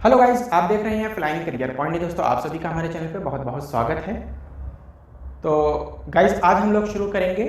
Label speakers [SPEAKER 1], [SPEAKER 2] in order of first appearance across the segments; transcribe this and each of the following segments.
[SPEAKER 1] Hello guys, आप देख रहे हैं फ्लाइंग करियर पॉइंट। दोस्तों, आप सभी का हमारे चैनल पे बहुत बहुत स्वागत है। तो गाइस, आज हम लोग शुरू करेंगे।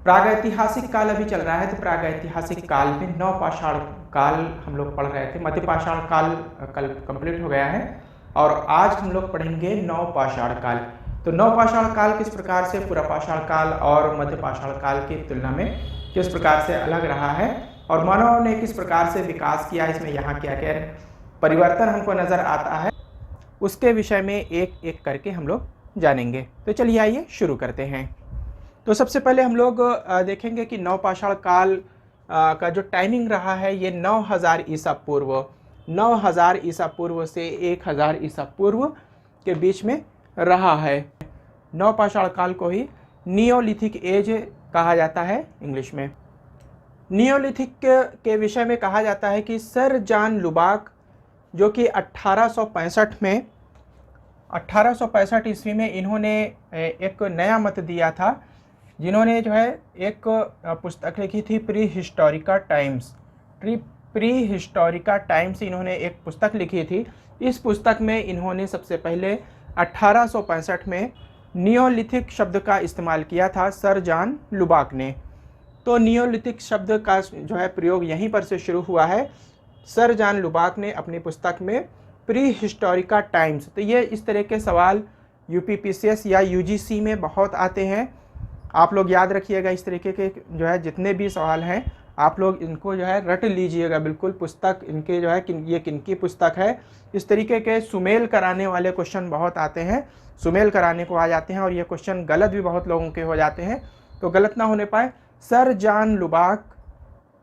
[SPEAKER 1] प्रागैतिहासिक काल अभी चल रहा है, तो प्रागैतिहासिक काल में नवपाषाण काल हम लोग पढ़ रहे थे। मध्यपाषाण काल कल कंप्लीट हो गया है और आज हम लोग पढ़ेंगे नवपाषाण काल। तो नवपाषाण काल किस प्रकार से पुरापाषाण काल और मध्यपाषाण काल की तुलना में किस प्रकार से अलग रहा है और मानव ने किस प्रकार से विकास किया, इसमें यहाँ क्या क्या परिवर्तन हमको नजर आता है, उसके विषय में एक एक करके हम लोग जानेंगे। तो चलिए आइए शुरू करते हैं। तो सबसे पहले हम लोग देखेंगे कि नवपाषाण काल का जो टाइमिंग रहा है ये 9000 ईसा पूर्व 9000 ईसा पूर्व से 1000 ईसा पूर्व के बीच में रहा है। नवपाषाण काल को ही नियोलिथिक एज कहा जाता है इंग्लिश में। नियोलिथिक के विषय में कहा जाता है कि सर जॉन लुबाक, जो कि 1865 ईस्वी में इन्होंने एक नया मत दिया था, जिन्होंने जो है एक पुस्तक लिखी थी प्री हिस्टोरिका टाइम्स। इन्होंने एक पुस्तक लिखी थी। इस पुस्तक में इन्होंने सबसे पहले 1865 में नियोलिथिक शब्द का इस्तेमाल किया था सर जॉन लुबाक ने। तो नियोलिथिक शब्द का जो है प्रयोग यहीं पर से शुरू हुआ है। सर जॉन लुबाक ने अपनी पुस्तक में प्री हिस्टोरिका टाइम्स। तो ये इस तरह के सवाल यूपीपीसीएस या यूजीसी में बहुत आते हैं। आप लोग याद रखिएगा, इस तरीके के जो है जितने भी सवाल हैं आप लोग इनको जो है रट लीजिएगा बिल्कुल। पुस्तक इनके जो है ये किनकी पुस्तक है, इस तरीके के सुमेल कराने वाले क्वेश्चन बहुत आते हैं, सुमेल कराने को आ जाते हैं और ये क्वेश्चन गलत भी बहुत लोगों के हो जाते हैं। तो गलत ना होने पाए, सर जॉन लुबाक,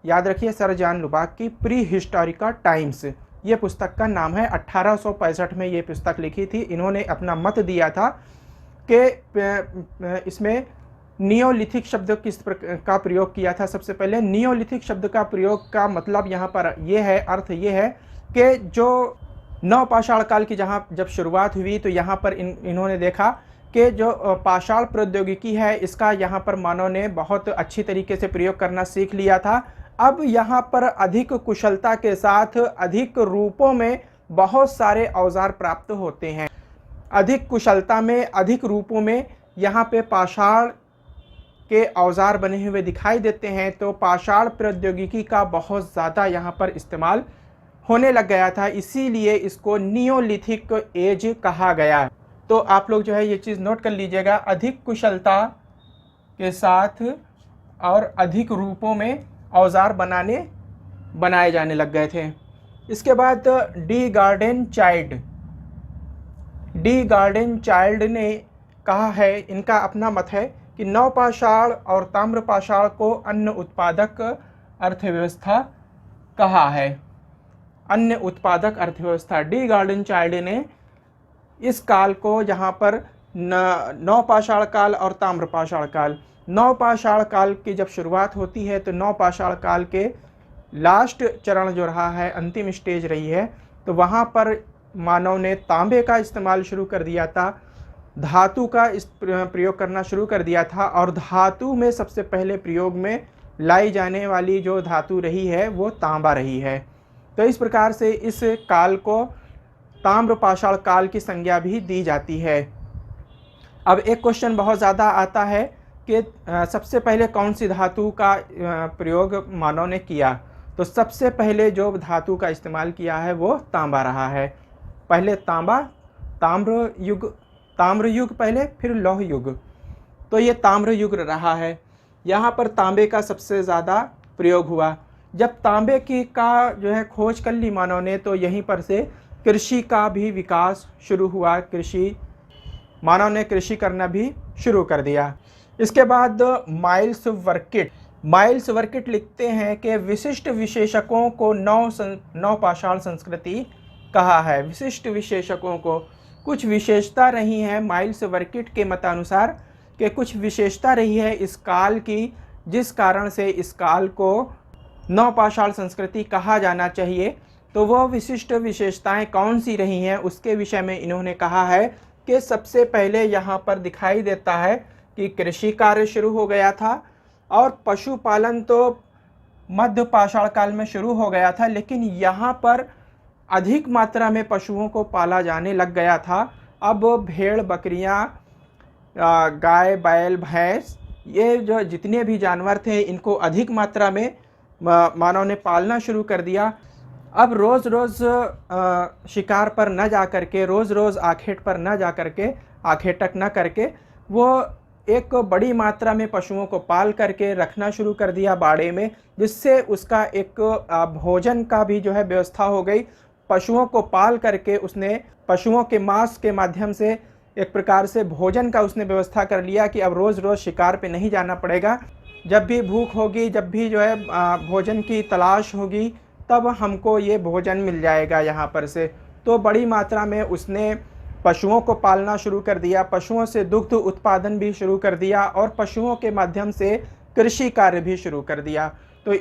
[SPEAKER 1] याद रखिए सर जॉन लुबाक की प्री हिस्टोरिका टाइम्स ये पुस्तक का नाम है। 1865 में ये पुस्तक लिखी थी। इन्होंने अपना मत दिया था कि इसमें नियोलिथिक शब्द का प्रयोग किया था। सबसे पहले नियोलिथिक शब्द का प्रयोग का मतलब यहाँ पर ये है, अर्थ ये है कि जो नवपाषाण काल की जब शुरुआत हुई तो यहाँ पर इन्होंने देखा कि जो पाषाण प्रौद्योगिकी है इसका यहाँ पर मानव ने बहुत अच्छी तरीके से प्रयोग करना सीख लिया था। अब यहाँ पर अधिक कुशलता के साथ अधिक रूपों में बहुत सारे औजार प्राप्त होते हैं। अधिक कुशलता में अधिक रूपों में यहाँ पे पाषाण के औजार बने हुए दिखाई देते हैं। तो पाषाण प्रौद्योगिकी का बहुत ज़्यादा यहाँ पर इस्तेमाल होने लग गया था, इसीलिए इसको नियोलिथिक एज कहा गया। तो आप लोग जो है ये चीज़ नोट कर लीजिएगा, अधिक कुशलता के साथ और अधिक रूपों में औजार बनाए जाने लग गए थे। इसके बाद डी गार्डन चाइल्ड ने कहा है, इनका अपना मत है कि नवपाषाण और ताम्रपाषाण को अन्न उत्पादक अर्थव्यवस्था कहा है। अन्न उत्पादक अर्थव्यवस्था, डी गार्डन चाइल्ड ने इस काल को यहाँ पर नवपाषाण काल और ताम्रपाषाण काल, नवपाषाण काल की जब शुरुआत होती है तो नवपाषाण काल के लास्ट चरण जो रहा है, अंतिम स्टेज रही है, तो वहाँ पर मानव ने तांबे का इस्तेमाल शुरू कर दिया था, धातु का प्रयोग करना शुरू कर दिया था और धातु में सबसे पहले प्रयोग में लाई जाने वाली जो धातु रही है वो तांबा रही है। तो इस प्रकार से इस काल को ताम्रपाषाण काल की संज्ञा भी दी जाती है। अब एक क्वेश्चन बहुत ज़्यादा आता है कि सबसे पहले कौन सी धातु का प्रयोग मानव ने किया। तो सबसे पहले जो धातु का इस्तेमाल किया है वो तांबा रहा है। पहले ताम्र युग पहले, फिर लौह युग। तो ये ताम्र युग रहा है। यहाँ पर तांबे का सबसे ज़्यादा प्रयोग हुआ। जब तांबे की का जो है खोज कर ली मानव ने, तो यहीं पर से कृषि का भी विकास शुरू हुआ। मानव ने कृषि करना भी शुरू कर दिया। इसके बाद माइल्स वर्किट लिखते हैं कि विशिष्ट विशेषकों को नवपाषाण संस्कृति कहा है। विशिष्ट विशेषकों को कुछ विशेषता रही है, माइल्स वर्किट के मतानुसार कि कुछ विशेषता रही है इस काल की, जिस कारण से इस काल को नवपाषाण संस्कृति कहा जाना चाहिए। तो वो विशिष्ट विशेषताएं कौन सी रही हैं उसके विषय में इन्होंने कहा है कि सबसे पहले यहाँ पर दिखाई देता है कि कृषि कार्य शुरू हो गया था और पशुपालन तो मध्यपाषाण काल में शुरू हो गया था, लेकिन यहाँ पर अधिक मात्रा में पशुओं को पाला जाने लग गया था। अब भेड़, बकरियां, गाय, बैल, भैंस, ये जो जितने भी जानवर थे इनको अधिक मात्रा में मानव ने पालना शुरू कर दिया। अब रोज़ रोज़ शिकार पर न जा करके, रोज़ रोज़ आखेट पर न जा करके, आखेटक न करके, वो एक बड़ी मात्रा में पशुओं को पाल करके रखना शुरू कर दिया बाड़े में, जिससे उसका एक भोजन का भी जो है व्यवस्था हो गई। पशुओं को पाल करके उसने पशुओं के मांस के माध्यम से एक प्रकार से भोजन का उसने व्यवस्था कर लिया कि अब रोज़ रोज़ शिकार पे नहीं जाना पड़ेगा। जब भी भूख होगी, जब भी जो है भोजन की तलाश होगी, तब हमको ये भोजन मिल जाएगा यहाँ पर से। तो बड़ी मात्रा में उसने पशुओं को पालना शुरू कर दिया, पशुओं से दुग्ध उत्पादन भी शुरू कर दिया और पशुओं के माध्यम से कृषि कार्य भी शुरू कर दिया। तो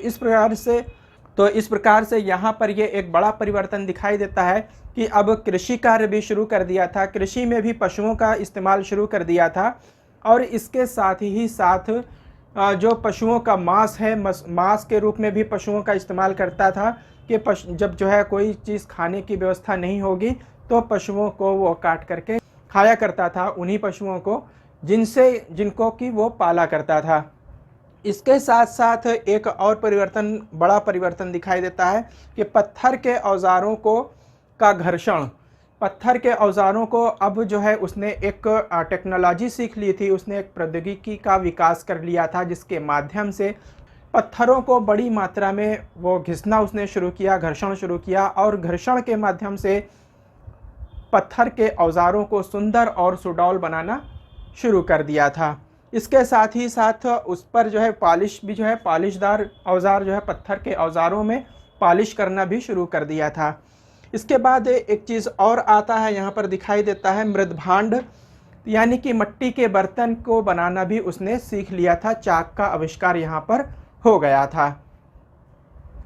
[SPEAKER 1] इस प्रकार से यहाँ पर ये एक बड़ा परिवर्तन दिखाई देता है कि अब कृषि कार्य भी शुरू कर दिया था, कृषि में भी पशुओं का इस्तेमाल शुरू कर दिया था। और इसके साथ ही साथ जो पशुओं का मांस है, मांस के रूप में भी पशुओं का इस्तेमाल करता था कि जब जो है कोई चीज़ खाने की व्यवस्था नहीं होगी तो पशुओं को वो काट करके खाया करता था, उन्हीं पशुओं को जिनको कि वो पाला करता था। इसके साथ साथ एक और बड़ा परिवर्तन दिखाई देता है कि पत्थर के औजारों का घर्षण, पत्थर के औजारों को अब जो है उसने एक टेक्नोलॉजी सीख ली थी, उसने एक प्रौद्योगिकी का विकास कर लिया था, जिसके माध्यम से पत्थरों को बड़ी मात्रा में वो घिसना उसने शुरू किया, घर्षण शुरू किया, और घर्षण के माध्यम से पत्थर के औजारों को सुंदर और सुडौल बनाना शुरू कर दिया था। इसके साथ ही साथ उस पर जो है पॉलिश भी जो है, पॉलिशदार औजार जो है पत्थर के औजारों में पॉलिश करना भी शुरू कर दिया था। इसके बाद एक चीज़ और आता है, यहाँ पर दिखाई देता है मृदभांड, यानी कि मिट्टी के बर्तन को बनाना भी उसने सीख लिया था, चाक का आविष्कार यहाँ पर हो गया था।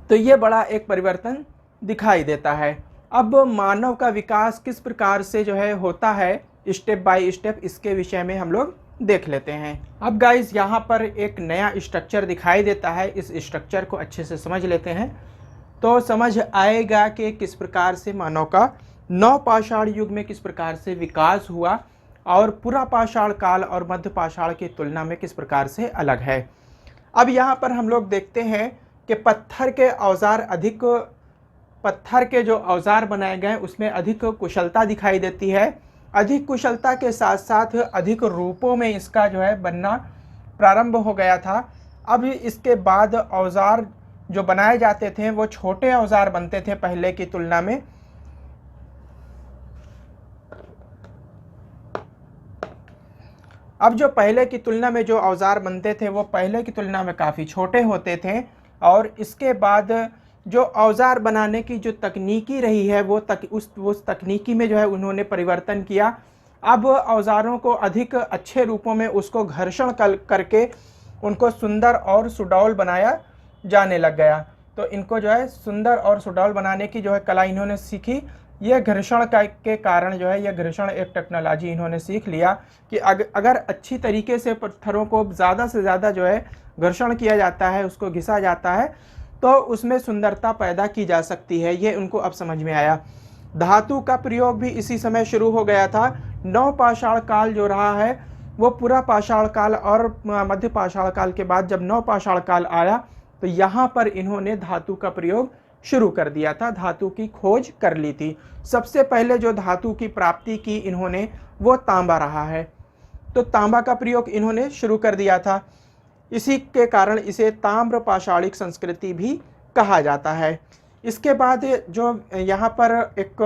[SPEAKER 1] तो ये बड़ा एक परिवर्तन दिखाई देता है। अब मानव का विकास किस प्रकार से जो है होता है स्टेप बाय स्टेप, इसके विषय में हम लोग देख लेते हैं। अब गाइस यहाँ पर एक नया स्ट्रक्चर दिखाई देता है, इस स्ट्रक्चर को अच्छे से समझ लेते हैं तो समझ आएगा कि किस प्रकार से मानव का नवपाषाण युग में किस प्रकार से विकास हुआ और पूरा पाषाण काल और मध्य पाषाण की तुलना में किस प्रकार से अलग है। अब यहाँ पर हम लोग देखते हैं कि पत्थर के जो औजार बनाए गए उसमें अधिक कुशलता दिखाई देती है। अधिक कुशलता के साथ साथ अधिक रूपों में इसका जो है बनना प्रारंभ हो गया था। अब इसके बाद औजार जो बनाए जाते थे वो छोटे औजार बनते थे पहले की तुलना में। अब जो पहले की तुलना में जो औजार बनते थे वो पहले की तुलना में काफ़ी छोटे होते थे, और इसके बाद जो औजार बनाने की जो तकनीकी रही है उस तकनीकी में जो है उन्होंने परिवर्तन किया। अब औजारों को अधिक अच्छे रूपों में उसको घर्षण करके उनको सुंदर और सुडौल बनाया जाने लग गया। तो इनको जो है सुंदर और सुडौल बनाने की जो है कला इन्होंने सीखी। यह घर्षण के कारण जो है यह घर्षण एक टेक्नोलॉजी इन्होंने सीख लिया कि अगर अच्छी तरीके से पत्थरों को ज़्यादा से ज़्यादा जो है घर्षण किया जाता है, उसको घिसा जाता है, तो उसमें सुंदरता पैदा की जा सकती है। ये उनको अब समझ में आया। धातु का प्रयोग भी इसी समय शुरू हो गया था। नवपाषाण काल जो रहा है वो पूरा पाषाण काल और मध्य पाषाण काल के बाद जब नवपाषाण काल आया तो यहाँ पर इन्होंने धातु का प्रयोग शुरू कर दिया था, धातु की खोज कर ली थी। सबसे पहले जो धातु की प्राप्ति की इन्होंने वो तांबा रहा है, तो तांबा का प्रयोग इन्होंने शुरू कर दिया था। इसी के कारण इसे ताम्र पाषाणिक संस्कृति भी कहा जाता है। इसके बाद जो यहाँ पर एक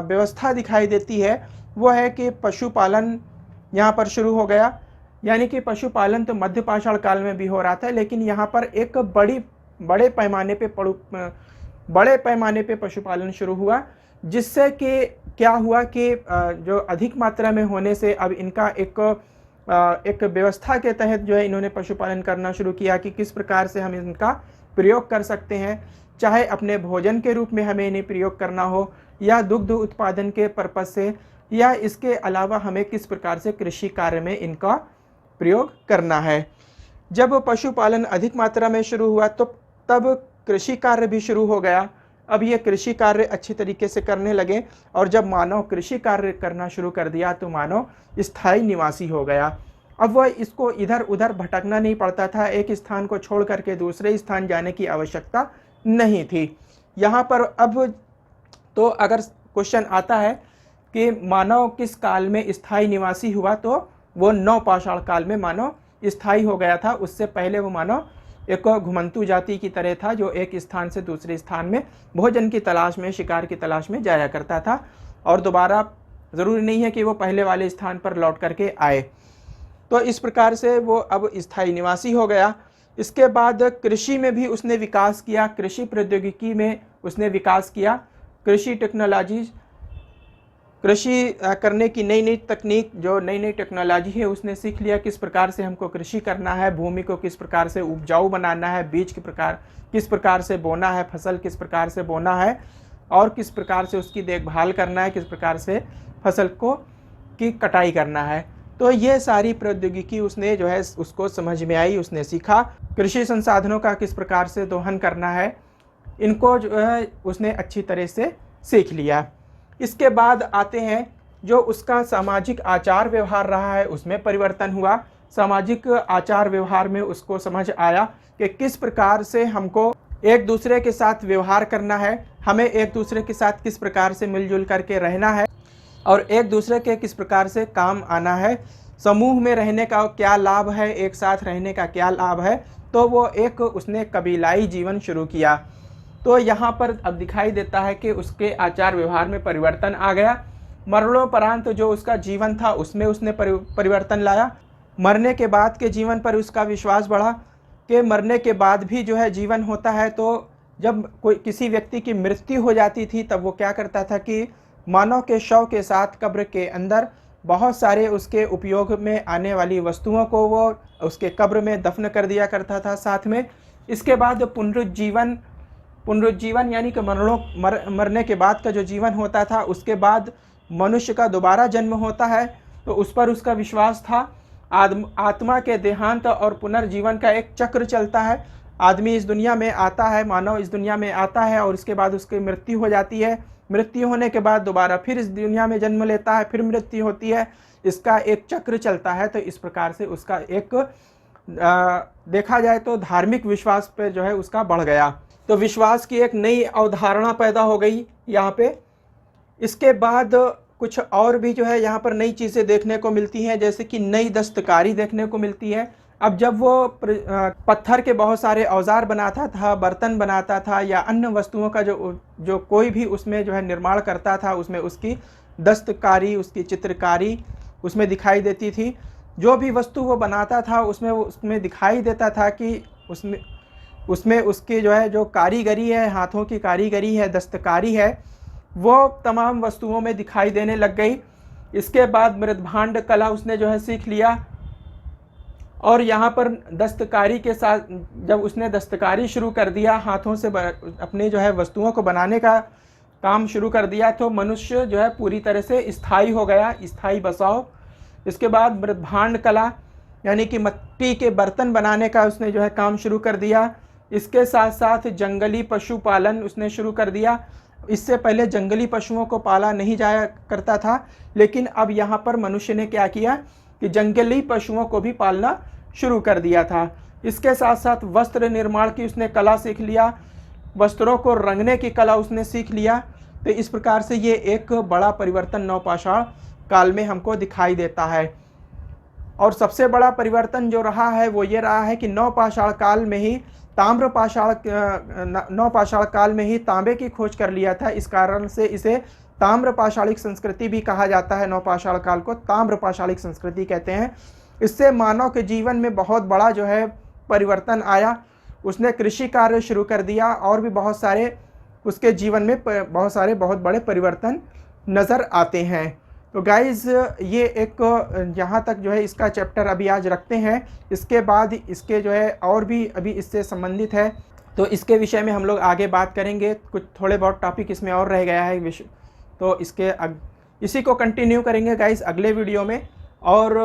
[SPEAKER 1] व्यवस्था दिखाई देती है वो है कि पशुपालन यहाँ पर शुरू हो गया। यानी कि पशुपालन तो मध्य पाषाण काल में भी हो रहा था, लेकिन यहाँ पर एक बड़े पैमाने पे पशुपालन शुरू हुआ, जिससे कि क्या हुआ कि जो अधिक मात्रा में होने से अब इनका एक व्यवस्था के तहत जो है इन्होंने पशुपालन करना शुरू किया कि किस प्रकार से हम इनका प्रयोग कर सकते हैं, चाहे अपने भोजन के रूप में हमें इन्हें प्रयोग करना हो या दुग्ध उत्पादन के पर्पज से, या इसके अलावा हमें किस प्रकार से कृषि कार्य में इनका प्रयोग करना है। जब पशुपालन अधिक मात्रा में शुरू हुआ तो तब कृषि कार्य भी शुरू हो गया। अब ये कृषि कार्य अच्छी तरीके से करने लगे, और जब मानव कृषि कार्य करना शुरू कर दिया तो मानव स्थायी निवासी हो गया। अब वह इसको इधर उधर भटकना नहीं पड़ता था, एक स्थान को छोड़ करके दूसरे स्थान जाने की आवश्यकता नहीं थी। यहाँ पर अब तो अगर क्वेश्चन आता है कि मानव किस काल में स्थायी निवासी हुआ, तो वो नवपाषाण काल में मानव स्थायी हो गया था। उससे पहले वो मानव एक घुमंतू जाति की तरह था, जो एक स्थान से दूसरे स्थान में भोजन की तलाश में, शिकार की तलाश में जाया करता था, और दोबारा ज़रूरी नहीं है कि वो पहले वाले स्थान पर लौट करके आए। तो इस प्रकार से वो अब स्थायी निवासी हो गया। इसके बाद कृषि में भी उसने विकास किया, कृषि प्रौद्योगिकी में उसने विकास किया, कृषि टेक्नोलॉजी, कृषि करने की नई नई तकनीक, जो नई नई टेक्नोलॉजी है उसने सीख लिया, किस प्रकार से हमको कृषि करना है, भूमि को किस प्रकार से उपजाऊ बनाना है, बीज के प्रकार किस प्रकार से बोना है, फसल किस प्रकार से बोना है, और किस प्रकार से उसकी देखभाल करना है, किस प्रकार से फसल को की कटाई करना है। तो ये सारी प्रौद्योगिकी उसने जो है उसको समझ में आई, उसने सीखा। कृषि संसाधनों का किस प्रकार से दोहन करना है, इनको जो है उसने अच्छी तरह से सीख लिया। इसके बाद आते हैं जो उसका सामाजिक आचार व्यवहार रहा है, उसमें परिवर्तन हुआ। सामाजिक आचार व्यवहार में उसको समझ आया कि किस प्रकार से हमको एक दूसरे के साथ व्यवहार करना है, हमें एक दूसरे के साथ किस प्रकार से मिलजुल करके रहना है, और एक दूसरे के किस प्रकार से काम आना है, समूह में रहने का क्या लाभ है, एक साथ रहने का क्या लाभ है। तो वो एक उसने कबीलाई जीवन शुरू किया। तो यहाँ पर अब दिखाई देता है कि उसके आचार व्यवहार में परिवर्तन आ गया। मरणोपरांत जो उसका जीवन था उसमें उसने परिवर्तन लाया। मरने के बाद के जीवन पर उसका विश्वास बढ़ा कि मरने के बाद भी जो है जीवन होता है। तो जब कोई किसी व्यक्ति की मृत्यु हो जाती थी तब वो क्या करता था कि मानव के शव के साथ कब्र के अंदर बहुत सारे उसके उपयोग में आने वाली वस्तुओं को वो उसके कब्र में दफन कर दिया करता था साथ में। इसके बाद पुनरुज्जीवन यानी कि मरने के बाद का जो जीवन होता था, उसके बाद मनुष्य का दोबारा जन्म होता है। तो उस पर उसका विश्वास था। आत्मा के देहांत और पुनर्जीवन का एक चक्र चलता है। आदमी इस दुनिया में आता है, मानव इस दुनिया में आता है, और उसके बाद उसकी मृत्यु हो जाती है। मृत्यु होने के बाद दोबारा फिर इस दुनिया में जन्म लेता है, फिर मृत्यु होती है। इसका एक चक्र चलता है। तो इस प्रकार से उसका एक देखा जाए तो धार्मिक विश्वास पे जो है उसका बढ़ गया। तो विश्वास की एक नई अवधारणा पैदा हो गई यहाँ पे। इसके बाद कुछ और भी जो है यहाँ पर नई चीज़ें देखने को मिलती हैं, जैसे कि नई दस्तकारी देखने को मिलती है। अब जब वो पत्थर के बहुत सारे औजार बनाता था, बर्तन बनाता था, या अन्य वस्तुओं का जो कोई भी उसमें जो है निर्माण करता था, उसमें उसकी दस्तकारी, उसकी चित्रकारी उसमें दिखाई देती थी। जो भी वस्तु वो बनाता था उसमें दिखाई देता था कि उसमें उसकी जो है जो कारीगरी है, हाथों की कारीगरी है, दस्तकारी है, वो तमाम वस्तुओं में दिखाई देने लग गई। इसके बाद मृदभांड कला उसने जो है सीख लिया। और यहाँ पर दस्तकारी के साथ जब उसने दस्तकारी शुरू कर दिया, हाथों से अपने जो है वस्तुओं को बनाने का काम शुरू कर दिया, तो मनुष्य जो है पूरी तरह से स्थायी हो गया, स्थायी बसाव। इसके बाद मृदभांड कला यानी कि मिट्टी के बर्तन बनाने का उसने जो है काम शुरू कर दिया। इसके साथ साथ जंगली पशुपालन उसने शुरू कर दिया। इससे पहले जंगली पशुओं को पाला नहीं जाया करता था, लेकिन अब यहाँ पर मनुष्य ने क्या किया कि जंगली पशुओं को भी पालना शुरू कर दिया था। इसके साथ साथ वस्त्र निर्माण की उसने कला सीख लिया, वस्त्रों को रंगने की कला उसने सीख लिया। तो इस प्रकार से ये एक बड़ा परिवर्तन नवपाषाण काल में हमको दिखाई देता है। और सबसे बड़ा परिवर्तन जो रहा है वो ये रहा है कि नवपाषाण काल में ही नवपाषाण काल में ही तांबे की खोज कर लिया था। इस कारण से इसे ताम्रपाषाणिक संस्कृति भी कहा जाता है। नवपाषाण काल को ताम्रपाषाणिक संस्कृति कहते हैं। इससे मानव के जीवन में बहुत बड़ा जो है परिवर्तन आया। उसने कृषि कार्य शुरू कर दिया, और भी बहुत सारे उसके जीवन में बहुत बड़े परिवर्तन नज़र आते हैं। तो गाइज़ ये एक यहाँ तक जो है इसका चैप्टर अभी आज रखते हैं। इसके बाद इसके जो है और भी अभी इससे संबंधित है, तो इसके विषय में हम लोग आगे बात करेंगे। कुछ थोड़े बहुत टॉपिक इसमें और रह गया है विषय, तो इसी को कंटिन्यू करेंगे गाइज़ अगले वीडियो में। और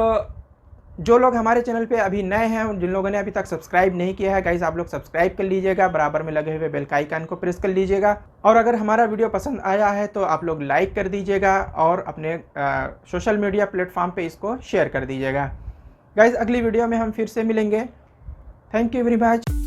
[SPEAKER 1] जो लोग हमारे चैनल पे अभी नए हैं, जिन लोगों ने अभी तक सब्सक्राइब नहीं किया है गाइस, आप लोग सब्सक्राइब कर लीजिएगा, बराबर में लगे हुए बेल का आइकन को प्रेस कर लीजिएगा। और अगर हमारा वीडियो पसंद आया है तो आप लोग लाइक कर दीजिएगा और अपने सोशल मीडिया प्लेटफॉर्म पे इसको शेयर कर दीजिएगा। गाइस अगली वीडियो में हम फिर से मिलेंगे। Thank you very much.